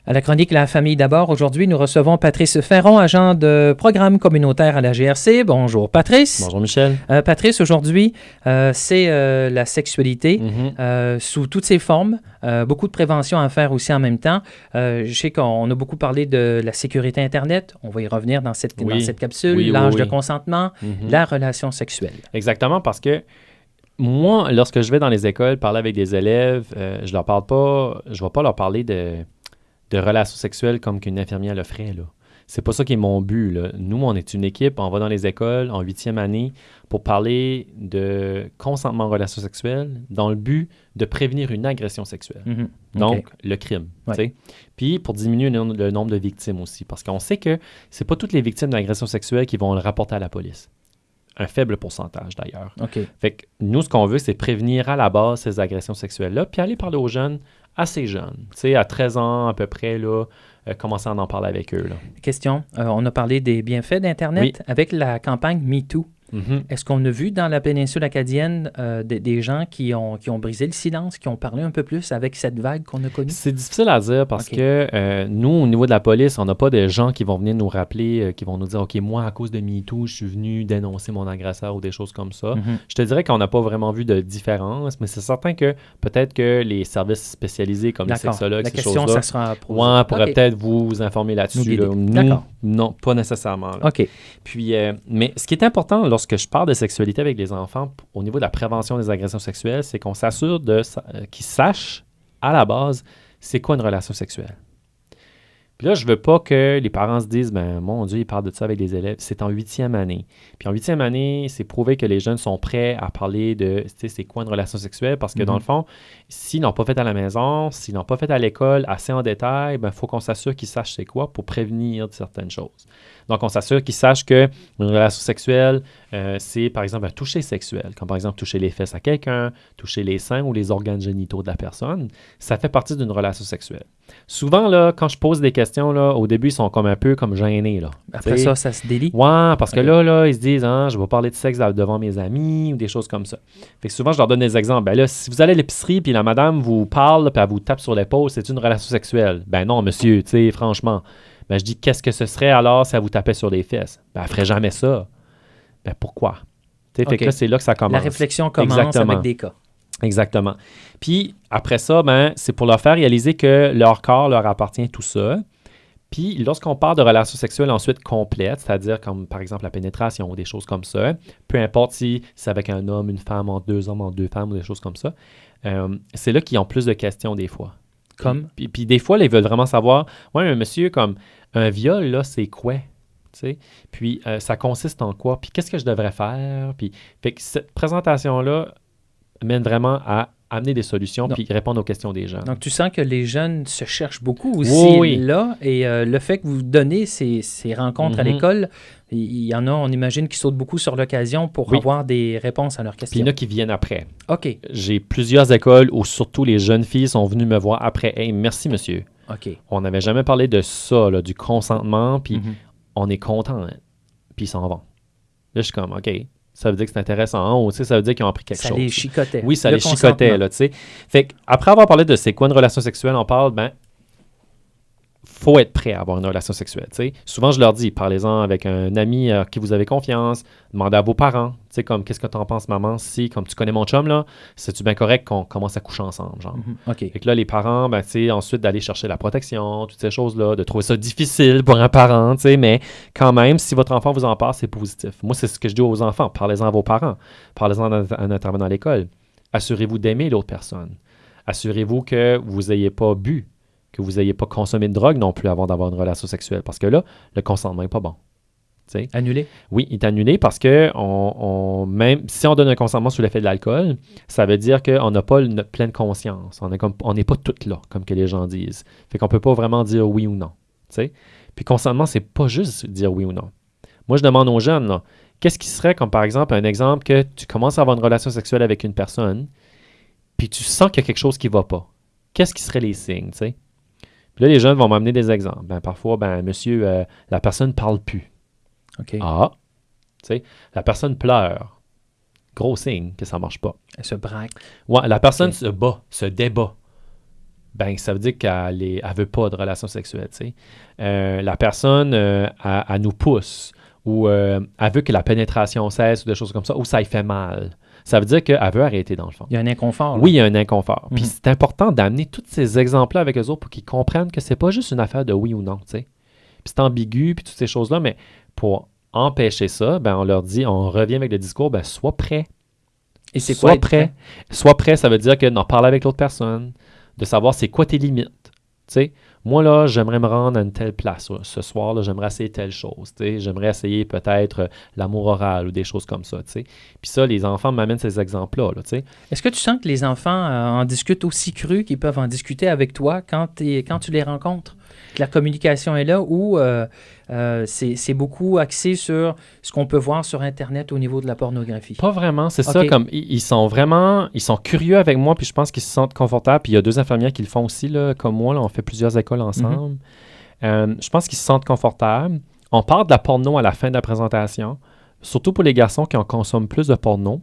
À la chronique La famille d'abord, aujourd'hui, nous recevons Patrice Ferron, agent de programme communautaire à la GRC. Bonjour Patrice. Bonjour Michel. Patrice, aujourd'hui, c'est la sexualité sous toutes ses formes. Beaucoup de prévention à faire aussi en même temps. Je sais qu'on a beaucoup parlé de la sécurité Internet. On va y revenir dans cette capsule. L'âge de consentement, la relation sexuelle. Exactement, parce que moi, lorsque je vais dans les écoles parler avec des élèves, je ne vais pas leur parler de relations sexuelles comme qu'une infirmière le ferait, là. C'est pas ça qui est mon but, là. Nous, on est une équipe, on va dans les écoles en 8e année pour parler de consentement en relations sexuelles dans le but de prévenir une agression sexuelle. Donc, le crime. Ouais. Puis, pour diminuer le nombre de victimes aussi. Parce qu'on sait que c'est pas toutes les victimes d'agression sexuelle qui vont le rapporter à la police. Un faible pourcentage, d'ailleurs. Fait que nous, ce qu'on veut, c'est prévenir à la base ces agressions sexuelles-là, puis aller parler aux jeunes assez jeunes. Tu sais, à 13 ans à peu près, là, commencer à en parler avec eux. Là. Question, on a parlé des bienfaits d'Internet avec la campagne MeToo. Est-ce qu'on a vu dans la péninsule acadienne des gens qui ont brisé le silence, qui ont parlé un peu plus avec cette vague qu'on a connue? C'est difficile à dire parce que nous, au niveau de la police, on n'a pas de gens qui vont venir nous rappeler, qui vont nous dire « OK, moi, à cause de MeToo, je suis venu dénoncer mon agresseur » ou des choses comme ça. Je te dirais qu'on n'a pas vraiment vu de différence, mais c'est certain que peut-être que les services spécialisés comme les sexologues, la ces question, choses-là, ça sera pourraient peut-être vous informer là-dessus. Là. Nous, non, pas nécessairement. Là. Puis, mais ce qui est important lorsque je parle de sexualité avec les enfants au niveau de la prévention des agressions sexuelles, c'est qu'on s'assure qu'ils sachent à la base c'est quoi une relation sexuelle. Puis là, je veux pas que les parents se disent « ben mon Dieu, ils parlent de ça avec des élèves ». C'est en 8e année. Puis en 8e année, c'est prouvé que les jeunes sont prêts à parler de c'est quoi une relation sexuelle parce que dans le fond, s'ils n'ont pas fait à la maison, s'ils n'ont pas fait à l'école assez en détail, il faut qu'on s'assure qu'ils sachent c'est quoi pour prévenir de certaines choses. Donc, on s'assure qu'ils sachent qu'une relation sexuelle, c'est par exemple un toucher sexuel, comme par exemple toucher les fesses à quelqu'un, toucher les seins ou les organes génitaux de la personne. Ça fait partie d'une relation sexuelle. Souvent, là, quand je pose des questions, là, au début, ils sont comme un peu comme gênés. Là. Après ça se délie? Ouais, parce que là, ils se disent je vais parler de sexe devant mes amis ou des choses comme ça. Fait que souvent, je leur donne des exemples. Ben là, si vous allez à l'épicerie puis la madame vous parle puis elle vous tape sur l'épaule, c'est une relation sexuelle. Ben non, monsieur, tu sais, franchement. Ben, je dis, qu'est-ce que ce serait alors si elle vous tapait sur les fesses? Ben, elle ne ferait jamais ça. Ben, pourquoi? Fait que là, c'est là que ça commence. La réflexion commence avec des cas. Exactement. Puis, après ça, ben, c'est pour leur faire réaliser que leur corps leur appartient, tout ça. Puis, lorsqu'on parle de relations sexuelles ensuite complètes, c'est-à-dire comme, par exemple, la pénétration ou des choses comme ça, peu importe si c'est avec un homme, une femme, entre deux hommes, entre deux femmes ou des choses comme ça, c'est là qu'ils ont plus de questions des fois. Puis des fois, là, ils veulent vraiment savoir, ouais, monsieur, comme un viol, là, c'est quoi? T'sais? Puis ça consiste en quoi? Puis qu'est-ce que je devrais faire? Puis fait que cette présentation-là mène vraiment à amener des solutions puis répondre aux questions des gens. Donc, tu sens que les jeunes se cherchent beaucoup aussi là. Et le fait que vous donnez ces rencontres à l'école, il y en a, on imagine, qui sautent beaucoup sur l'occasion pour avoir des réponses à leurs questions. Puis il y en a qui viennent après. OK. J'ai plusieurs écoles où surtout les jeunes filles sont venues me voir après. « Hey, merci, monsieur. OK. On n'avait jamais parlé de ça, là, du consentement, puis on est content. Hein. » Puis ils s'en vont. Là, je suis comme « OK. » Ça veut dire que c'est intéressant, ou ça veut dire qu'ils ont appris quelque chose. Ça les chicotait. Oui, ça les chicotait, là, tu sais. Fait qu'après avoir parlé de c'est quoi une relation sexuelle, on parle, faut être prêt à avoir une relation sexuelle, tu sais. Souvent, je leur dis, parlez-en avec un ami à qui vous avez confiance, demandez à vos parents, tu sais, comme, qu'est-ce que t'en penses, maman, si, comme tu connais mon chum, là, c'est-tu bien correct qu'on commence à coucher ensemble, genre. OK. Fait que là, les parents, tu sais, ensuite d'aller chercher la protection, toutes ces choses-là, de trouver ça difficile pour un parent, tu sais, mais quand même, si votre enfant vous en parle, c'est positif. Moi, c'est ce que je dis aux enfants, parlez-en à vos parents, parlez-en à un intervenant à l'école. Assurez-vous d'aimer l'autre personne. Assurez-vous que vous n'ayez pas bu, que vous n'ayez pas consommé de drogue non plus avant d'avoir une relation sexuelle. Parce que là, le consentement n'est pas bon. T'sais? Annulé? Oui, il est annulé parce que même si on donne un consentement sous l'effet de l'alcool, ça veut dire qu'on n'a pas notre pleine conscience. On n'est pas toutes là, comme que les gens disent. Fait qu'on ne peut pas vraiment dire oui ou non. T'sais? Puis consentement, c'est pas juste dire oui ou non. Moi, je demande aux jeunes, là, qu'est-ce qui serait comme par exemple un exemple que tu commences à avoir une relation sexuelle avec une personne, puis tu sens qu'il y a quelque chose qui ne va pas. Qu'est-ce qui seraient les signes, tu sais? Puis là, les jeunes vont m'amener des exemples. Parfois, monsieur, la personne ne parle plus. OK. Ah, tu sais, la personne pleure. Gros signe que ça ne marche pas. Elle se braque. Ouais, la personne se bat, se débat. ben ça veut dire qu'elle ne veut pas de relation sexuelle. La personne, elle nous pousse ou elle veut que la pénétration cesse ou des choses comme ça, ou ça lui fait mal. Ça veut dire qu'elle veut arrêter dans le fond. Il y a un inconfort. Là. Oui, il y a un inconfort. Puis c'est important d'amener tous ces exemples-là avec eux autres pour qu'ils comprennent que c'est pas juste une affaire de oui ou non. Puis c'est ambigu, puis toutes ces choses-là, mais pour empêcher ça, ben on leur dit, on revient avec le discours, ben sois prêt. Et c'est quoi être prêt? Sois prêt, ça veut dire que d'en parler avec l'autre personne, de savoir c'est quoi tes limites. Moi, là, j'aimerais me rendre à une telle place. Ce soir, là, j'aimerais essayer telle chose. J'aimerais essayer peut-être l'amour oral ou des choses comme ça. Puis ça, les enfants m'amènent ces exemples-là. Est-ce que tu sens que les enfants en discutent aussi cru qu'ils peuvent en discuter avec toi quand tu les rencontres? Que la communication est là ou c'est beaucoup axé sur ce qu'on peut voir sur Internet au niveau de la pornographie? Pas vraiment, c'est ça. Comme ils sont curieux avec moi, puis je pense qu'ils se sentent confortables. Puis il y a 2 infirmières qui le font aussi, là, comme moi. Là, on fait plusieurs écoles ensemble. Je pense qu'ils se sentent confortables. On parle de la porno à la fin de la présentation, surtout pour les garçons qui en consomment plus de porno.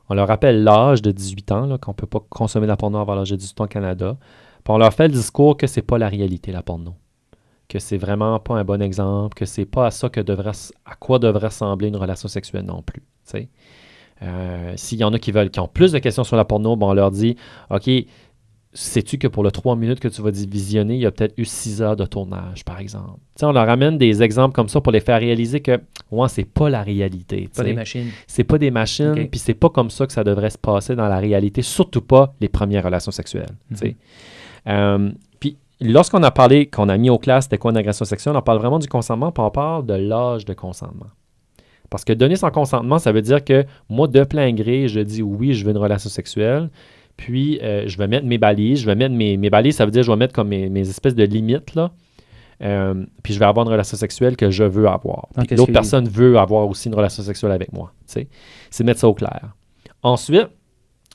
On leur rappelle l'âge de 18 ans, là, qu'on ne peut pas consommer de la porno avant l'âge de 18 ans au Canada. Puis on leur fait le discours que c'est pas la réalité, la porno. Que c'est vraiment pas un bon exemple, que c'est pas à quoi devrait ressembler une relation sexuelle non plus. S'il y en a qui ont plus de questions sur la porno, on leur dit « OK, sais-tu que pour le 3 minutes que tu vas visionner, il y a peut-être eu 6 heures de tournage, par exemple. » On leur amène des exemples comme ça pour les faire réaliser que c'est pas la réalité. Pas des machines. C'est pas des machines, puis c'est pas comme ça que ça devrait se passer dans la réalité, surtout pas les premières relations sexuelles. Puis lorsqu'on a parlé, qu'on a mis aux classes c'était quoi une agression sexuelle, on parle vraiment du consentement, puis on parle de l'âge de consentement. Parce que donner son consentement, ça veut dire que moi, de plein gré, je dis oui, je veux une relation sexuelle, puis je vais mettre mes balises. Je vais mettre mes balises, ça veut dire je vais mettre comme mes espèces de limites, là. Puis je vais avoir une relation sexuelle que je veux avoir. Puis l'autre personne veut avoir aussi une relation sexuelle avec moi. C'est de mettre ça au clair. Ensuite,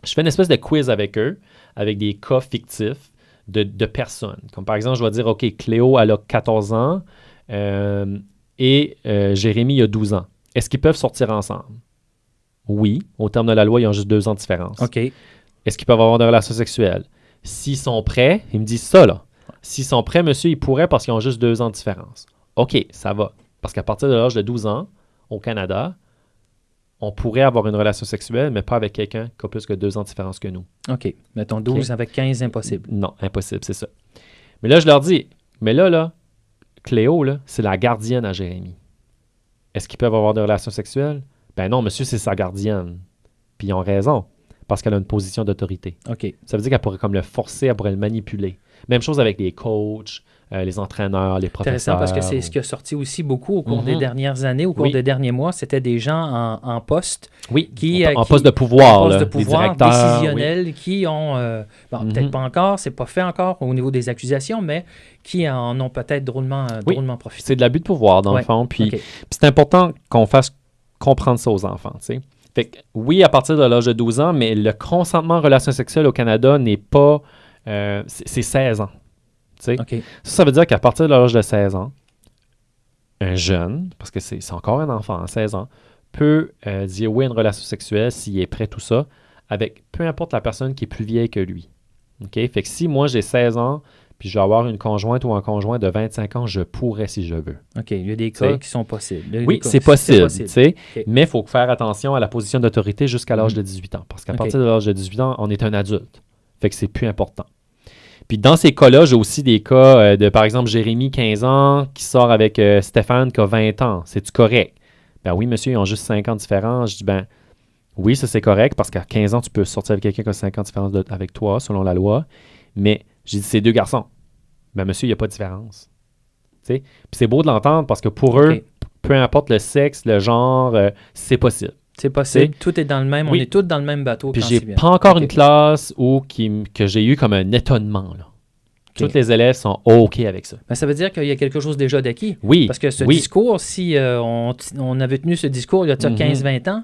je fais une espèce de quiz avec eux, avec des cas fictifs de personnes. Comme par exemple, je vais dire, OK, Cléo, elle a 14 ans et Jérémy, il a 12 ans. Est-ce qu'ils peuvent sortir ensemble? Oui. Au terme de la loi, ils ont juste 2 ans de différence. OK. Est-ce qu'ils peuvent avoir des relations sexuelles? S'ils sont prêts, ils me disent ça, là. S'ils sont prêts, monsieur, ils pourraient parce qu'ils ont juste 2 ans de différence. OK, ça va. Parce qu'à partir de l'âge de 12 ans, au Canada, on pourrait avoir une relation sexuelle, mais pas avec quelqu'un qui a plus que 2 ans de différence que nous. OK. Mettons 12 avec 15, impossible. Non, impossible, c'est ça. Mais là, je leur dis, mais là, Cléo, là, c'est la gardienne à Jérémy. Est-ce qu'ils peuvent avoir des relations sexuelles? Ben non, monsieur, c'est sa gardienne. Puis ils ont raison, parce qu'elle a une position d'autorité. OK. Ça veut dire qu'elle pourrait comme le forcer, elle pourrait le manipuler. Même chose avec les coachs, les entraîneurs, les professeurs. Intéressant parce que c'est ce qui a sorti aussi beaucoup au cours des dernières années, au cours des derniers mois. C'était des gens en poste. Oui, en poste de pouvoir. En poste de pouvoir décisionnel qui ont, peut-être pas encore, c'est pas fait encore au niveau des accusations, mais qui en ont peut-être drôlement profité. C'est de l'abus de pouvoir dans le fond. Puis c'est important qu'on fasse comprendre ça aux enfants, tu sais. Fait que, oui, à partir de l'âge de 12 ans, mais le consentement en relation sexuelle au Canada n'est pas... c'est 16 ans. Okay. Ça veut dire qu'à partir de l'âge de 16 ans, un jeune, parce que c'est encore un enfant, 16 ans, peut dire oui à une relation sexuelle s'il est prêt, tout ça, avec peu importe la personne qui est plus vieille que lui. Okay? Fait que si moi j'ai 16 ans, puis je vais avoir une conjointe ou un conjoint de 25 ans, je pourrais si je veux. OK, il y a des cas qui sont possibles. Oui, c'est possible. Okay. Mais il faut faire attention à la position d'autorité jusqu'à l'âge de 18 ans. Parce qu'à partir de l'âge de 18 ans, on est un adulte. Fait que c'est plus important. Puis dans ces cas-là, j'ai aussi des cas de, par exemple, Jérémy, 15 ans, qui sort avec Stéphane, qui a 20 ans. C'est-tu correct? Ben oui, monsieur, ils ont juste 5 ans de différence. Je dis, ben oui, ça c'est correct, parce qu'à 15 ans, tu peux sortir avec quelqu'un qui a 5 ans de différence avec toi, selon la loi. Mais j'ai dit, c'est 2 garçons. Ben monsieur, il n'y a pas de différence. Puis c'est beau de l'entendre, parce que pour eux, peu importe le sexe, le genre, c'est possible. C'est possible. Tout est dans le même. Oui. On est tous dans le même bateau. Puis j'ai pas encore une classe que j'ai eu comme un étonnement. Là. Tous les élèves sont OK avec ça. Ben, ça veut dire qu'il y a quelque chose déjà d'acquis. Oui. Parce que ce discours, si on avait tenu ce discours il y a 15-20 ans,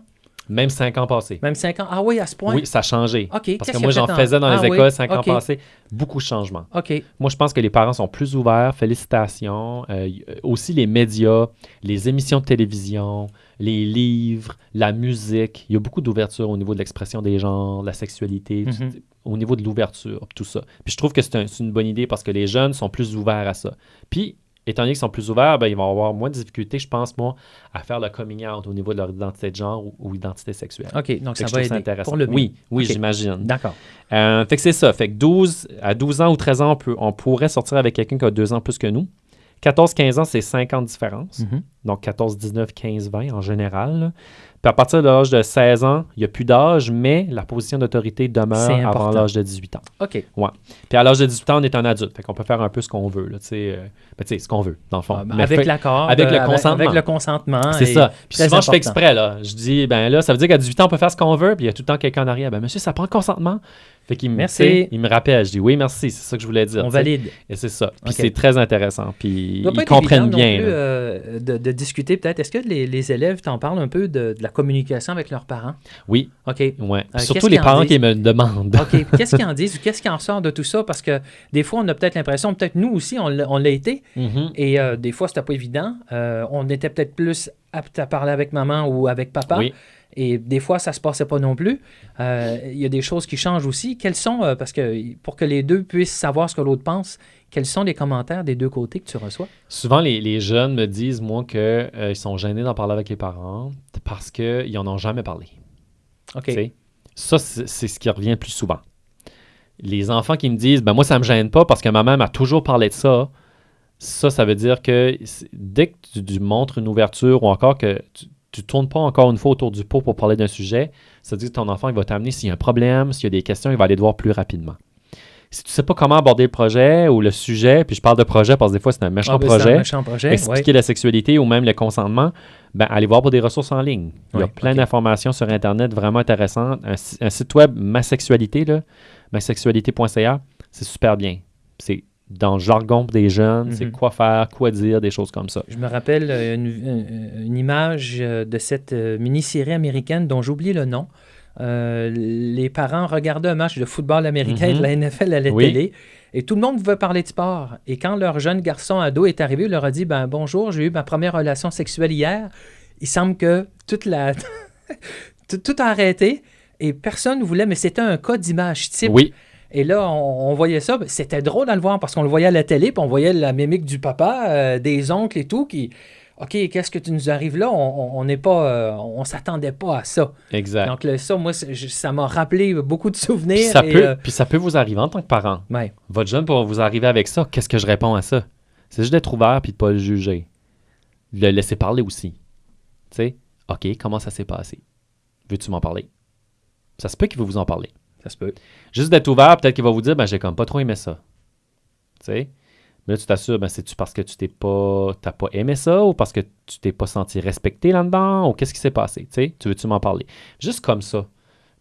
Même 5 ans passés. Même 5 ans? Ah oui, à ce point? Oui, ça a changé. OK. Parce que moi, j'en faisais dans les écoles 5 ans passés. Beaucoup de changements. OK. Moi, je pense que les parents sont plus ouverts. Félicitations. Aussi, les médias, les émissions de télévision, les livres, la musique. Il y a beaucoup d'ouverture au niveau de l'expression des genres, de la sexualité, au niveau de l'ouverture, tout ça. Puis je trouve que c'est une bonne idée parce que les jeunes sont plus ouverts à ça. Puis, étant donné qu'ils sont plus ouverts, ben, ils vont avoir moins de difficultés, je pense, moi, à faire le coming out au niveau de leur identité de genre ou identité sexuelle. OK, donc ça va aider intéressant. pour le bien. Oui, okay. J'imagine. D'accord. Fait que c'est ça. Fait que à 12 ans ou 13 ans, on pourrait sortir avec quelqu'un qui a 2 ans plus que nous. 14-15 ans, c'est 5 ans de différence. Donc 14, 19, 15, 20 en général. Là. Puis à partir de l'âge de 16 ans, il n'y a plus d'âge, mais la position d'autorité demeure avant l'âge de 18 ans. OK. Ouais. Puis à l'âge de 18 ans, on est un adulte. Fait qu'on peut faire un peu ce qu'on veut. Là, ce qu'on veut, dans le fond. Avec l'accord. Avec le consentement. Avec le consentement. C'est ça. Puis souvent, je fais exprès. Là. Je dis, ben là, ça veut dire qu'à 18 ans, on peut faire ce qu'on veut. Puis il y a tout le temps quelqu'un en arrière. Ben monsieur, ça prend le consentement. Fait qu'il il me rappelle. Je dis, oui, merci. C'est ça que je voulais dire. On valide. Et c'est ça. Puis c'est très intéressant. Puis ils comprennent bien. De discuter peut-être. Est-ce que les élèves t'en parlent un peu de la communication avec leurs parents? Oui. OK. Ouais. Surtout les parents qui me demandent. OK. Qu'est-ce qu'ils en disent ou qu'est-ce qui en sort de tout ça? Parce que des fois, on a peut-être l'impression, peut-être nous aussi, on l'a été. Et des fois, c'était pas évident. On était peut-être plus apte à parler avec maman ou avec papa. Oui. Et des fois, ça ne se passait pas non plus. Il y a des choses qui changent aussi. Quels sont, parce que pour que les deux puissent savoir ce que l'autre pense, quels sont les commentaires des deux côtés que tu reçois? Souvent, les jeunes me disent, moi, qu'ils sont gênés d'en parler avec les parents parce qu'ils n'en ont jamais parlé. OK. T'sais? Ça, c'est ce qui revient le plus souvent. Les enfants qui me disent, ben moi, ça ne me gêne pas parce que ma mère m'a toujours parlé de ça. Ça veut dire que dès que tu montres une ouverture ou encore que tu ne tournes pas encore une fois autour du pot pour parler d'un sujet, ça veut dire que ton enfant il va t'amener s'il y a un problème, s'il y a des questions, il va aller te voir plus rapidement. Si tu ne sais pas comment aborder le projet ou le sujet, puis je parle de projet parce que des fois c'est un méchant projet, expliquer la sexualité ou même le consentement, ben allez voir pour des ressources en ligne. Il y a plein d'informations sur Internet vraiment intéressantes. Un site web, Ma Sexualité, là, masexualité.ca, c'est super bien. C'est dans le jargon des jeunes, c'est quoi faire, quoi dire, des choses comme ça. Je me rappelle une image de cette mini-série américaine dont j'ai oublié le nom. Les parents regardaient un match de football américain de la NFL à la télé et tout le monde pouvait parler de sport. Et quand leur jeune garçon ado est arrivé, il leur a dit « Bonjour, j'ai eu ma première relation sexuelle hier. » Il semble que tout a arrêté et personne ne voulait, mais c'était un cas d'image type. Oui. Et là, on voyait ça. C'était drôle à le voir parce qu'on le voyait à la télé, puis on voyait la mimique du papa, des oncles et tout, qui... OK, qu'est-ce que tu nous arrives là? On n'est pas... on s'attendait pas à ça. Exact. Donc ça, moi, ça m'a rappelé beaucoup de souvenirs. Puis ça peut vous arriver en tant que parent. Ouais. Votre jeune pour vous arriver avec ça, qu'est-ce que je réponds à ça? C'est juste d'être ouvert puis de ne pas le juger. Le laisser parler aussi. Tu sais, OK, comment ça s'est passé? Veux-tu m'en parler? Ça se peut qu'il veut vous en parler. Ça se peut. Juste d'être ouvert, peut-être qu'il va vous dire, j'ai comme pas trop aimé ça. Tu sais? Mais là, tu t'assures, c'est-tu parce que t'as pas aimé ça ou parce que tu t'es pas senti respecté là-dedans ou qu'est-ce qui s'est passé? Tu veux-tu m'en parler? Juste comme ça.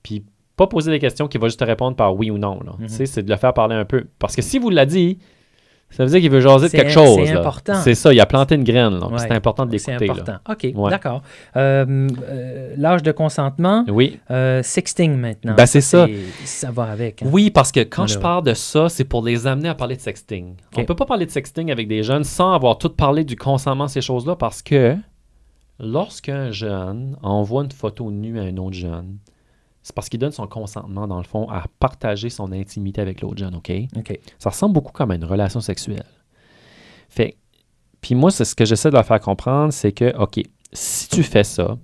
Puis pas poser des questions qui vont juste te répondre par oui ou non. Là. C'est de le faire parler un peu. Parce que si vous l'a dit, ça veut dire qu'il veut jaser de quelque chose. C'est important. C'est ça, il a planté une graine. Là. C'est important de l'écouter. C'est important. Là. OK, d'accord. L'âge de consentement, sexting maintenant. C'est ça. Ça va avec. Hein? Oui, parce que quand je parle de ça, c'est pour les amener à parler de sexting. On ne peut pas parler de sexting avec des jeunes sans avoir tout parlé du consentement, ces choses-là, parce que lorsqu'un jeune envoie une photo nue à un autre jeune, c'est parce qu'il donne son consentement, dans le fond, à partager son intimité avec l'autre jeune, OK? Ça ressemble beaucoup comme à une relation sexuelle. Puis moi, c'est ce que j'essaie de leur faire comprendre, c'est que, OK, si tu fais ça,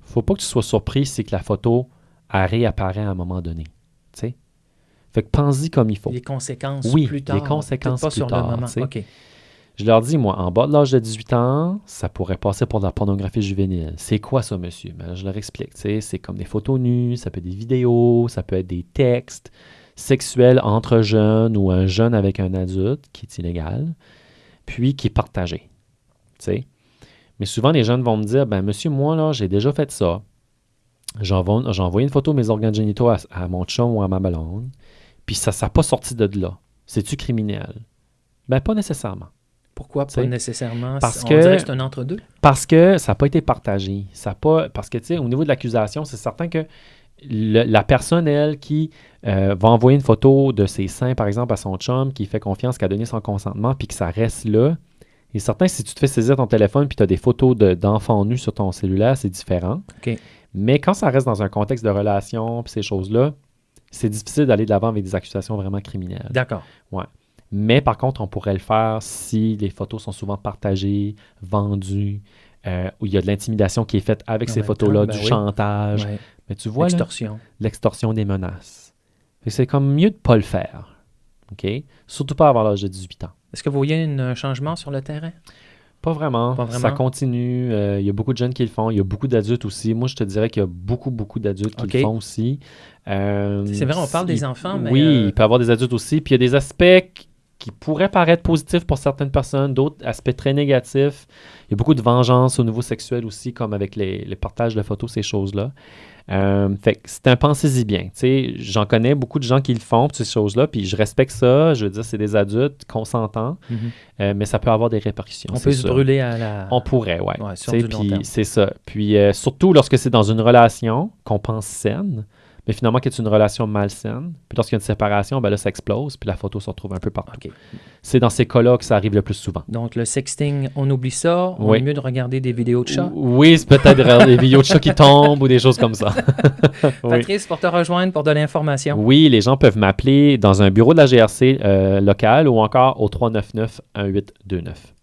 faut pas que tu sois surpris si que la photo réapparaît à un moment donné, tu sais? Fait que pense-y comme il faut. Les conséquences plus tard. Oui, les conséquences pas plus sur tard, le moment. OK. Je leur dis, moi, en bas de l'âge de 18 ans, ça pourrait passer pour de la pornographie juvénile. C'est quoi ça, monsieur? Je leur explique. C'est comme des photos nues, ça peut être des vidéos, ça peut être des textes sexuels entre jeunes ou un jeune avec un adulte, qui est illégal, puis qui est partagé. T'sais? Mais souvent, les jeunes vont me dire, monsieur, moi, là, j'ai déjà fait ça. J'ai envoyé une photo de mes organes génitaux à mon chum ou à ma blonde, puis ça n'a pas sorti de là. C'est-tu criminel? Pas nécessairement. Pourquoi pas nécessairement? Parce on dirait que c'est un entre-deux. Parce que ça n'a pas été partagé. Parce que, tu sais, au niveau de l'accusation, c'est certain que la personne, elle, qui va envoyer une photo de ses seins, par exemple, à son chum, qui fait confiance, qui a donné son consentement, puis que ça reste là, et certain, si tu te fais saisir ton téléphone puis tu as des photos d'enfants nus sur ton cellulaire, c'est différent. Okay. Mais quand ça reste dans un contexte de relation puis ces choses-là, c'est difficile d'aller de l'avant avec des accusations vraiment criminelles. D'accord. Ouais. Mais par contre, on pourrait le faire si les photos sont souvent partagées, vendues, où il y a de l'intimidation qui est faite avec ces photos-là, du chantage. Ouais. Mais tu vois, l'extorsion. L'extorsion, des menaces. C'est comme mieux de ne pas le faire. OK? Surtout pas avant l'âge de 18 ans. Est-ce que vous voyez un changement sur le terrain? Pas vraiment. Ça continue. Il y a beaucoup de jeunes qui le font. Il y a beaucoup d'adultes aussi. Moi, je te dirais qu'il y a beaucoup d'adultes qui le font aussi. C'est vrai, on parle des enfants, mais... Oui, il peut y avoir des adultes aussi. Puis il y a des aspects qui pourraient paraître positifs pour certaines personnes, d'autres aspects très négatifs. Il y a beaucoup de vengeance au niveau sexuel aussi, comme avec les partages de photos, ces choses-là. Fait que c'est un pensez-y bien. J'en connais beaucoup de gens qui le font, ces choses-là, puis je respecte ça. Je veux dire, c'est des adultes consentants, mais ça peut avoir des répercussions. On peut se brûler à la... On pourrait, oui. Ouais, sur du long terme. C'est ça. Puis surtout lorsque c'est dans une relation qu'on pense saine, mais finalement qui est une relation malsaine. Puis lorsqu'il y a une séparation, ben là, ça explose, puis la photo se retrouve un peu partout. Okay. C'est dans ces cas-là que ça arrive le plus souvent. Donc, le sexting, on oublie ça. On est mieux de regarder des vidéos de chats. Oui, c'est peut-être des vidéos de chats qui tombent ou des choses comme ça. Patrice, pour te rejoindre, pour de l'information. Oui, les gens peuvent m'appeler dans un bureau de la GRC local ou encore au 399-1829.